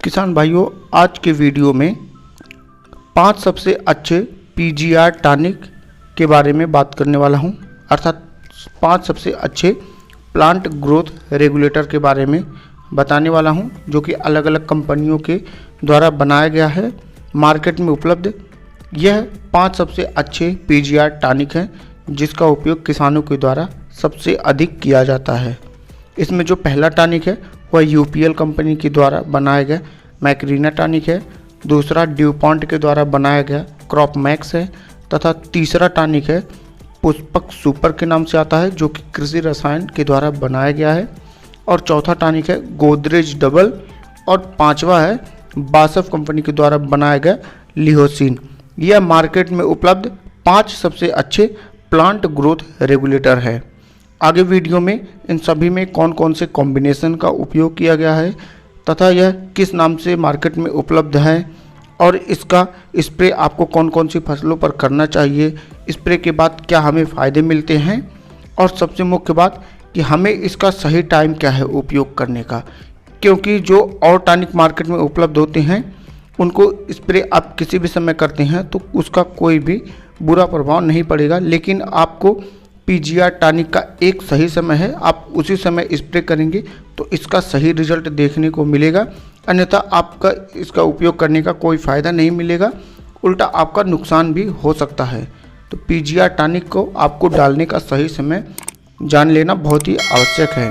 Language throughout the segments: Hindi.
किसान भाइयों, आज के वीडियो में 5 सबसे अच्छे पीजीआर टॉनिक के बारे में बात करने वाला हूं, अर्थात 5 सबसे अच्छे प्लांट ग्रोथ रेगुलेटर के बारे में बताने वाला हूं, जो कि अलग अलग कंपनियों के द्वारा बनाया गया है, मार्केट में उपलब्ध। यह 5 सबसे अच्छे पीजीआर टॉनिक हैं जिसका उपयोग किसानों के द्वारा सबसे अधिक किया जाता है। इसमें जो पहला टॉनिक है वह यूपीएल कंपनी के द्वारा बनाया गया मैक्रीना टॉनिक है, दूसरा ड्यूपॉन्ट के द्वारा बनाया गया क्रॉप मैक्स है, तथा तीसरा टॉनिक है पुष्पक सुपर के नाम से आता है, जो कि कृषि रसायन के द्वारा बनाया गया है, और चौथा टॉनिक है गोदरेज डबल, और पांचवा है बासफ कंपनी के द्वारा बनाया गया लिहोसिन। यह मार्केट में उपलब्ध 5 सबसे अच्छे प्लांट ग्रोथ रेगुलेटर है। आगे वीडियो में इन सभी में कौन कौन से कॉम्बिनेशन का उपयोग किया गया है तथा यह किस नाम से मार्केट में उपलब्ध है, और इसका स्प्रे आपको कौन कौन सी फसलों पर करना चाहिए, स्प्रे के बाद क्या हमें फ़ायदे मिलते हैं, और सबसे मुख्य बात कि हमें इसका सही टाइम क्या है उपयोग करने का, क्योंकि जो और टॉनिक मार्केट में उपलब्ध होते हैं उनको स्प्रे आप किसी भी समय करते हैं तो उसका कोई भी बुरा प्रभाव नहीं पड़ेगा, लेकिन आपको पीजीआर टॉनिक का एक सही समय है, आप उसी समय स्प्रे करेंगे तो इसका सही रिजल्ट देखने को मिलेगा, अन्यथा आपका इसका उपयोग करने का कोई फ़ायदा नहीं मिलेगा, उल्टा आपका नुकसान भी हो सकता है। तो पीजीआर टॉनिक को आपको डालने का सही समय जान लेना बहुत ही आवश्यक है।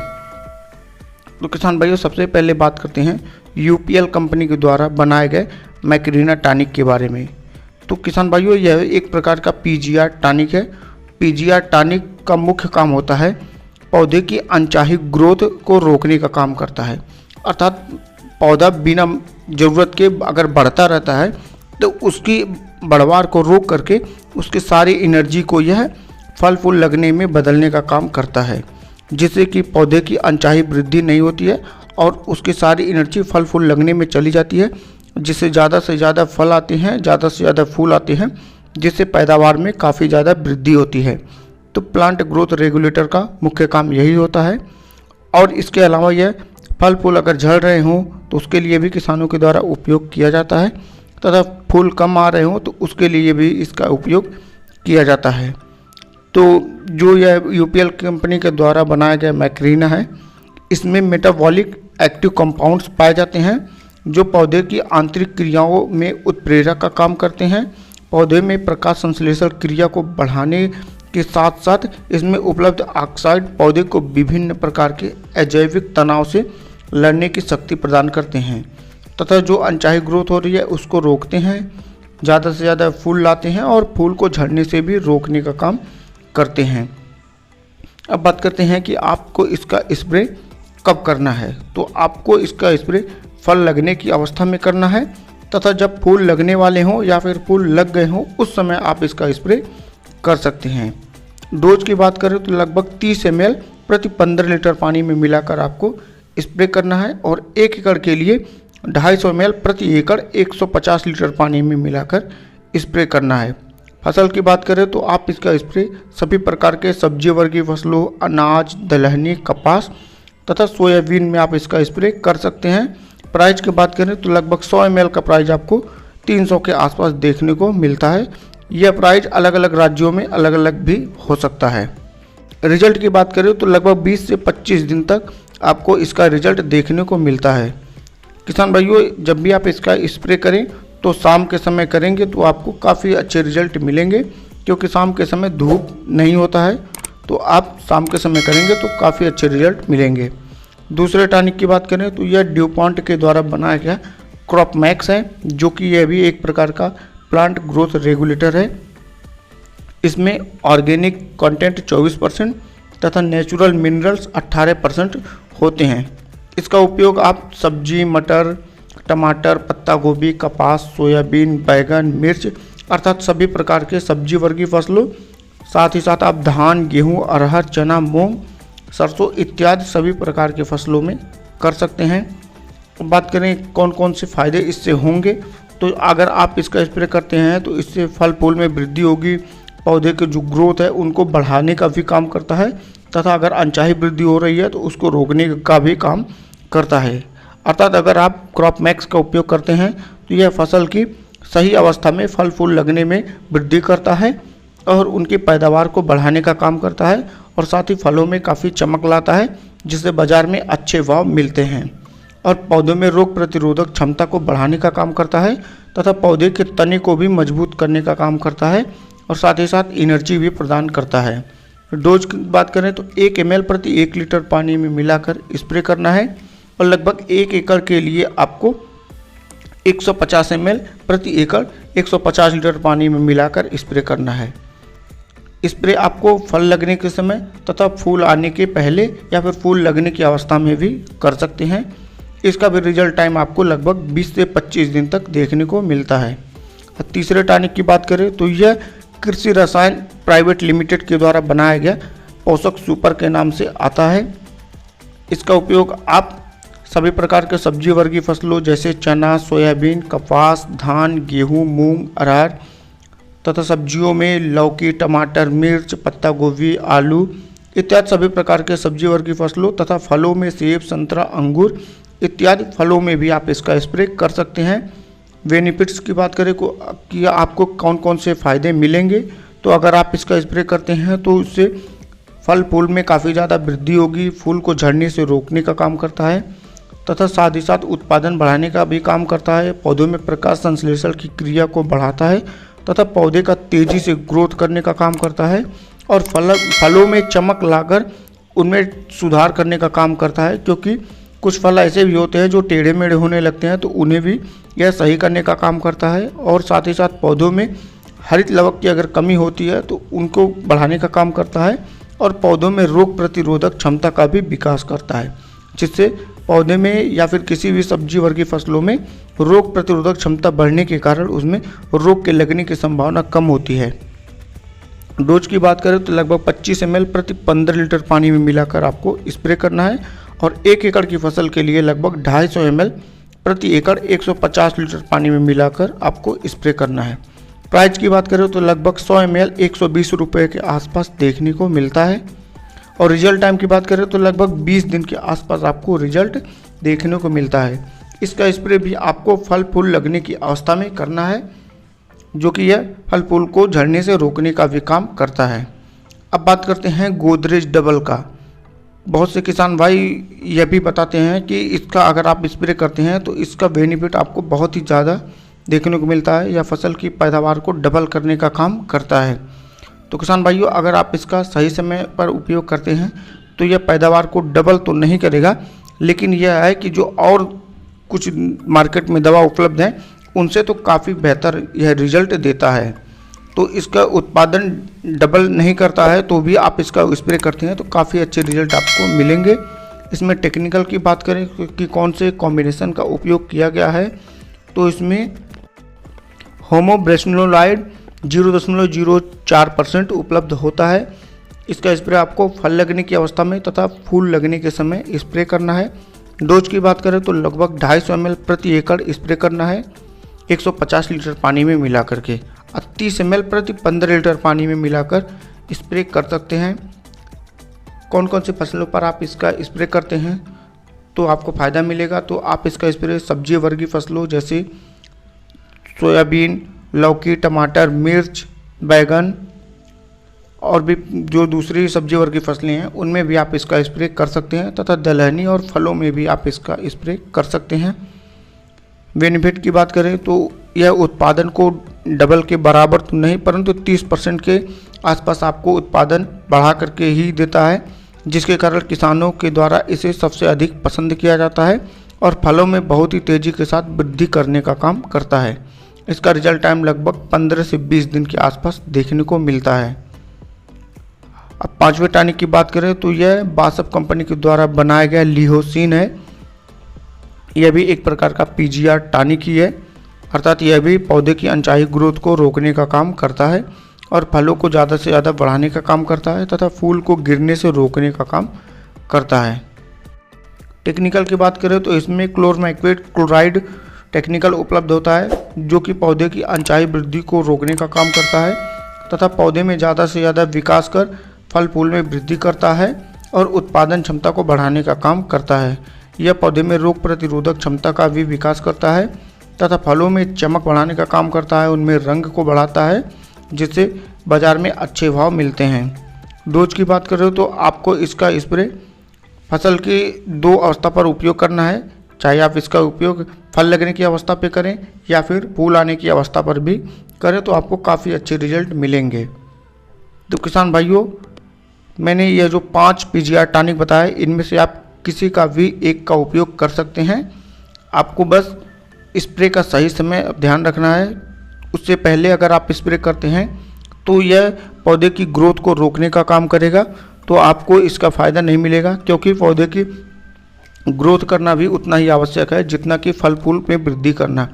तो किसान भाइयों, सबसे पहले बात करते हैं यूपीएल कंपनी के द्वारा बनाए गए मैक्रीना टॉनिक के बारे में। तो किसान भाइयों, यह एक प्रकार का पीजीआर टॉनिक है। पीजीआर टॉनिक का मुख्य काम होता है पौधे की अनचाही ग्रोथ को रोकने का काम करता है, अर्थात पौधा बिना ज़रूरत के अगर बढ़ता रहता है तो उसकी बढ़वार को रोक करके उसकी सारी एनर्जी को यह फल फूल लगने में बदलने का काम करता है, जिससे कि पौधे की अनचाही वृद्धि नहीं होती है और उसकी सारी एनर्जी फल फूल लगने में चली जाती है, जिससे ज़्यादा से ज़्यादा फल आते हैं, ज़्यादा से ज़्यादा फूल आते हैं, जिससे पैदावार में काफ़ी ज़्यादा वृद्धि होती है। तो प्लांट ग्रोथ रेगुलेटर का मुख्य काम यही होता है। और इसके अलावा यह फल फूल अगर झड़ रहे हों तो उसके लिए भी किसानों के द्वारा उपयोग किया जाता है, तथा फूल कम आ रहे हों तो उसके लिए भी इसका उपयोग किया जाता है। तो जो यह यूपीएल कंपनी के द्वारा बनाया गया मैक्रीना है, इसमें मेटाबॉलिक एक्टिव कंपाउंड्स पाए जाते हैं जो पौधे की आंतरिक क्रियाओं में उत्प्रेरक का काम करते हैं। पौधे में प्रकाश संश्लेषण क्रिया को बढ़ाने के साथ साथ इसमें उपलब्ध ऑक्साइड पौधे को विभिन्न प्रकार के अजैविक तनाव से लड़ने की शक्ति प्रदान करते हैं, तथा जो अनचाही ग्रोथ हो रही है उसको रोकते हैं, ज़्यादा से ज़्यादा फूल लाते हैं और फूल को झड़ने से भी रोकने का काम करते हैं। अब बात करते हैं कि आपको इसका स्प्रे कब करना है। तो आपको इसका स्प्रे फल लगने की अवस्था में करना है, तथा जब फूल लगने वाले हों या फिर फूल लग गए हों उस समय आप इसका स्प्रे कर सकते हैं। डोज की बात करें तो लगभग 30 ml प्रति 15 लीटर पानी में मिलाकर आपको स्प्रे करना है, और 1 एकड़ के लिए 250 ml प्रति एकड़ 150 लीटर पानी में मिलाकर स्प्रे करना है। फसल की बात करें तो आप इसका स्प्रे सभी प्रकार के सब्जी वर्गीय फसलों, अनाज, दलहनी, कपास तथा सोयाबीन में आप इसका स्प्रे कर सकते हैं। प्राइस की बात करें तो लगभग 100 ml का प्राइस आपको 300 के आसपास देखने को मिलता है। यह प्राइस अलग अलग राज्यों में अलग अलग भी हो सकता है। रिजल्ट की बात करें तो लगभग 20 से 25 दिन तक आपको इसका रिजल्ट देखने को मिलता है। किसान भाइयों, जब भी आप इसका स्प्रे करें तो शाम के समय करेंगे तो आपको काफ़ी अच्छे रिजल्ट मिलेंगे, क्योंकि शाम के समय धूप नहीं होता है, तो आप शाम के समय करेंगे तो काफ़ी अच्छे रिजल्ट मिलेंगे। दूसरे टॉनिक की बात करें तो यह ड्यूपॉन्ट के द्वारा बनाया गया क्रॉप मैक्स है, जो कि यह भी एक प्रकार का प्लांट ग्रोथ रेगुलेटर है। इसमें ऑर्गेनिक कंटेंट 24% तथा नेचुरल मिनरल्स 18% होते हैं। इसका उपयोग आप सब्जी, मटर, टमाटर, पत्ता गोभी, कपास, सोयाबीन, बैगन, मिर्च अर्थात सभी प्रकार के सब्जी वर्गीय फसलों, साथ ही साथ आप धान, गेहूँ, अरहर, चना, मूंग, सरसों इत्यादि सभी प्रकार के फसलों में कर सकते हैं। बात करें कौन कौन से फ़ायदे इससे होंगे, तो अगर आप इसका स्प्रे करते हैं तो इससे फल फूल में वृद्धि होगी, पौधे के जो ग्रोथ है उनको बढ़ाने का भी काम करता है, तथा अगर अनचाही वृद्धि हो रही है तो उसको रोकने का भी काम करता है। अर्थात अगर आप क्रॉप मैक्स का उपयोग करते हैं तो यह फसल की सही अवस्था में फल फूल लगने में वृद्धि करता है और उनकी पैदावार को बढ़ाने का काम करता है और साथ ही फलों में काफ़ी चमक लाता है, जिससे बाज़ार में अच्छे भाव मिलते हैं और पौधों में रोग प्रतिरोधक क्षमता को बढ़ाने का काम करता है तथा पौधे के तने को भी मजबूत करने का काम करता है और साथ ही साथ एनर्जी भी प्रदान करता है। डोज की बात करें तो 1 ml प्रति 1 लीटर पानी में मिलाकर स्प्रे करना है और लगभग 1 एकड़ के लिए आपको 150 ml प्रति एकड़ 150 लीटर पानी में मिलाकर स्प्रे करना है। स्प्रे आपको फल लगने के समय तथा फूल आने के पहले या फिर फूल लगने की अवस्था में भी कर सकते हैं। इसका भी रिजल्ट टाइम आपको लगभग 20 से 25 दिन तक देखने को मिलता है। तीसरे टॉनिक की बात करें तो यह कृषि रसायन प्राइवेट लिमिटेड के द्वारा बनाया गया पोषक सुपर के नाम से आता है। इसका उपयोग आप सभी प्रकार के सब्जी वर्गीय फसलों जैसे चना, सोयाबीन, कपास, धान, गेहूं, मूंग, अरहर तथा सब्जियों में लौकी, टमाटर, मिर्च, पत्ता गोभी, आलू इत्यादि सभी प्रकार के सब्जी वर्गीय फसलों तथा फलों में सेब, संतरा, अंगूर इत्यादि फलों में भी आप इसका स्प्रे कर सकते हैं। बेनिफिट्स की बात करें कि आपको कौन कौन से फ़ायदे मिलेंगे, तो अगर आप इसका स्प्रे करते हैं तो उससे फल फूल में काफ़ी ज़्यादा वृद्धि होगी, फूल को झड़ने से रोकने का काम करता है तथा साथ ही साथ उत्पादन बढ़ाने का भी काम करता है, पौधों में प्रकाश संश्लेषण की क्रिया को बढ़ाता है तथा पौधे का तेज़ी से ग्रोथ करने का काम करता है और फलों में चमक लाकर उनमें सुधार करने का काम करता है, क्योंकि कुछ फल ऐसे भी होते हैं जो टेढ़े मेढ़े होने लगते हैं तो उन्हें भी यह सही करने का काम करता है और साथ ही साथ पौधों में हरित लवक की अगर कमी होती है तो उनको बढ़ाने का काम करता है और पौधों में रोग प्रतिरोधक क्षमता का भी विकास करता है, जिससे पौधे में या फिर किसी भी सब्जी वर्गीय फसलों में रोग प्रतिरोधक क्षमता बढ़ने के कारण उसमें रोग के लगने की संभावना कम होती है। डोज की बात करें तो लगभग 25 ml प्रति 15 लीटर पानी में मिलाकर आपको स्प्रे करना है और 1 एकड़ की फसल के लिए लगभग 250 ml प्रति एकड़ 150 लीटर पानी में मिलाकर आपको स्प्रे करना है। प्राइस की बात करें तो लगभग 100 ml 120 रुपये के आसपास देखने को मिलता है और रिजल्ट टाइम की बात करें तो लगभग 20 दिन के आसपास आपको रिजल्ट देखने को मिलता है। इसका स्प्रे भी आपको फल फूल लगने की अवस्था में करना है, जो कि यह फल फूल को झड़ने से रोकने का भी काम करता है। अब बात करते हैं गोदरेज डबल का। बहुत से किसान भाई यह भी बताते हैं कि इसका अगर आप स्प्रे करते हैं तो इसका बेनिफिट आपको बहुत ही ज़्यादा देखने को मिलता है, यह फसल की पैदावार को डबल करने का काम करता है। तो किसान भाइयों, अगर आप इसका सही समय पर उपयोग करते हैं तो यह पैदावार को डबल तो नहीं करेगा, लेकिन यह है कि जो और कुछ मार्केट में दवा उपलब्ध हैं उनसे तो काफ़ी बेहतर यह रिजल्ट देता है। तो इसका उत्पादन डबल नहीं करता है तो भी आप इसका स्प्रे करते हैं तो काफ़ी अच्छे रिजल्ट आपको मिलेंगे। इसमें टेक्निकल की बात करें कि कौन से कॉम्बिनेशन का उपयोग किया गया है, तो इसमें होमोब्रेसिनोलाइड 0.04% उपलब्ध होता है। इसका स्प्रे आपको फल लगने की अवस्था में तथा फूल लगने के समय स्प्रे करना है। डोज की बात करें तो लगभग 250 ml प्रति एकड़ स्प्रे करना है 150 लीटर पानी में मिला करके, 30 ml प्रति 15 लीटर पानी में मिलाकर स्प्रे कर सकते हैं। कौन कौन से फसलों पर आप इसका स्प्रे करते हैं तो आपको फ़ायदा मिलेगा, तो आप इसका स्प्रे सब्जी वर्गीय फसलों जैसे सोयाबीन, लौकी, टमाटर, मिर्च, बैगन और भी जो दूसरी सब्जी वर्गीय फसलें हैं उनमें भी आप इसका स्प्रे कर सकते हैं तथा दलहनी और फलों में भी आप इसका स्प्रे कर सकते हैं। बेनिफिट की बात करें तो यह उत्पादन को डबल के बराबर तो नहीं परंतु 30% के आसपास आपको उत्पादन बढ़ा करके ही देता है, जिसके कारण किसानों के द्वारा इसे सबसे अधिक पसंद किया जाता है और फलों में बहुत ही तेज़ी के साथ वृद्धि करने का काम करता है। इसका रिजल्ट टाइम लगभग 15 से 20 दिन के आसपास देखने को मिलता है। अब पांचवें टॉनिक की बात करें तो यह बासफ कंपनी के द्वारा बनाया गया लिहोसिन है। यह भी एक प्रकार का पीजीआर टॉनिक ही है, अर्थात यह भी पौधे की अनचाही ग्रोथ को रोकने का काम करता है और फलों को ज़्यादा से ज़्यादा बढ़ाने का काम करता है तथा फूल को गिरने से रोकने का काम करता है। टेक्निकल की बात करें तो इसमें क्लोरमाइक्वेट क्लोराइड टेक्निकल उपलब्ध होता है, जो कि पौधे की अनचाही वृद्धि को रोकने का काम करता है तथा पौधे में ज़्यादा से ज़्यादा विकास कर फल फूल में वृद्धि करता है और उत्पादन क्षमता को बढ़ाने का काम करता है। यह पौधे में रोग प्रतिरोधक क्षमता का भी विकास करता है तथा फलों में चमक बढ़ाने का काम करता है, उनमें रंग को बढ़ाता है, जिससे बाज़ार में अच्छे भाव मिलते हैं। डोज की बात करें तो आपको इसका स्प्रे फसल की 2 अवस्था पर उपयोग करना है, चाहे आप इसका उपयोग फल लगने की अवस्था पे करें या फिर फूल आने की अवस्था पर भी करें, तो आपको काफ़ी अच्छे रिजल्ट मिलेंगे। तो किसान भाइयों, मैंने ये जो 5 पीजीआर टॉनिक बताए, इनमें से आप किसी का भी एक का उपयोग कर सकते हैं। आपको बस स्प्रे का सही समय ध्यान रखना है। उससे पहले अगर आप स्प्रे करते हैं तो यह पौधे की ग्रोथ को रोकने का काम करेगा, तो आपको इसका फ़ायदा नहीं मिलेगा, क्योंकि पौधे की ग्रोथ करना भी उतना ही आवश्यक है जितना कि फल फूल में वृद्धि करना।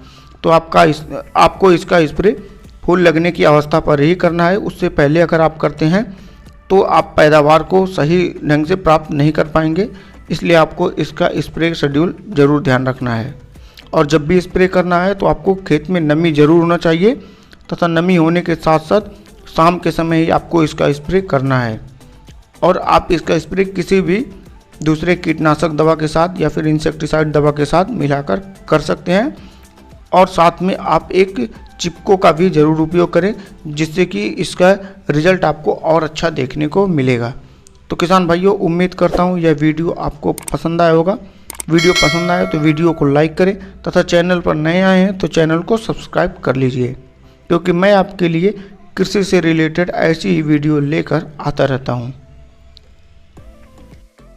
तो आपको इसका स्प्रे फूल लगने की अवस्था पर ही करना है। उससे पहले अगर आप करते हैं तो आप पैदावार को सही ढंग से प्राप्त नहीं कर पाएंगे, इसलिए आपको इसका स्प्रे शेड्यूल ज़रूर ध्यान रखना है। और जब भी स्प्रे करना है तो आपको खेत में नमी ज़रूर होना चाहिए तथा नमी होने के साथ साथ शाम के समय ही आपको इसका स्प्रे करना है। और आप इसका स्प्रे किसी भी दूसरे कीटनाशक दवा के साथ या फिर इंसेक्टिसाइड दवा के साथ मिलाकर कर सकते हैं। और साथ में आप एक चिपको का भी ज़रूर उपयोग करें, जिससे कि इसका रिजल्ट आपको और अच्छा देखने को मिलेगा। तो किसान भाइयों, उम्मीद करता हूँ यह वीडियो आपको पसंद आया होगा। वीडियो पसंद आए तो वीडियो को लाइक करें तथा चैनल पर नए आए हैं तो चैनल को सब्सक्राइब कर लीजिए, क्योंकि मैं आपके लिए कृषि से रिलेटेड ऐसी ही वीडियो लेकर आता रहता हूँ।